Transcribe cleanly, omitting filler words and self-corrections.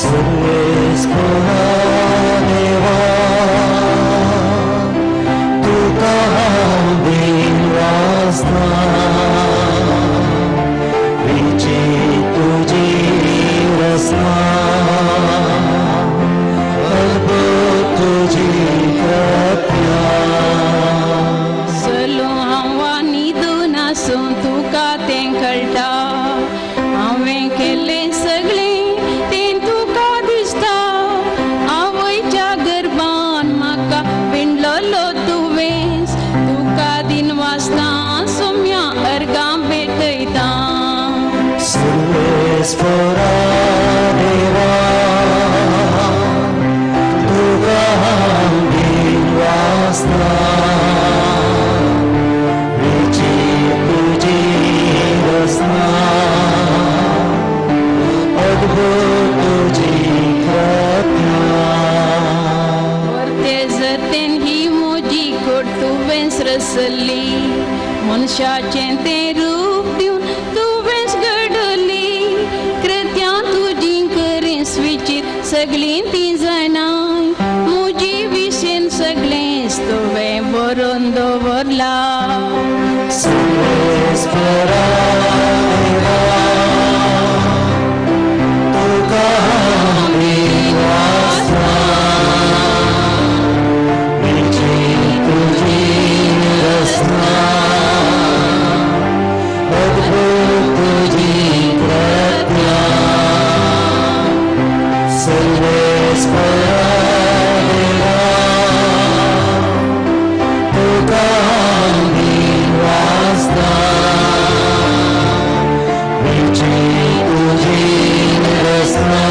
सर्वेश्वरा देवा, तू कहाँ बिनवासना, विचे तुझी रसना, अद्भुत तुझी कृपा. सलो हांवा न्हिदून आसूं तुका तें कळटा, हांवें केलें सगळें तें तुका दिसता. आवयच्या गर्भान म्हाका विणलोलो तुवेंस, तुका दिनवासना सोम्या अर्गां भेटयता. सर्वेश्वरा देवा, तू कहाँ बिनवासना, विचे तुझी रसना, अद्भुत तुझी कृपा. वर्ते जतेन ही मोजी कोट तुवेंस रसली, मनशाचें तें रूप दिवन तुवेंस घडली. कृत्यां तुजीं करें विचित सगळीं तीं जाणाय, म्हजी विशेन सगळेंच तुवें बरोवन दवरला. सर्वेश्वरा देवा, तू कहाँ बिनवासना, विचे तुझी रसना, अद्भुत तुझी कृपा. सर्वेश्वरा देवा, तू कहाँ बिनवासना, विचे तुझी रसना,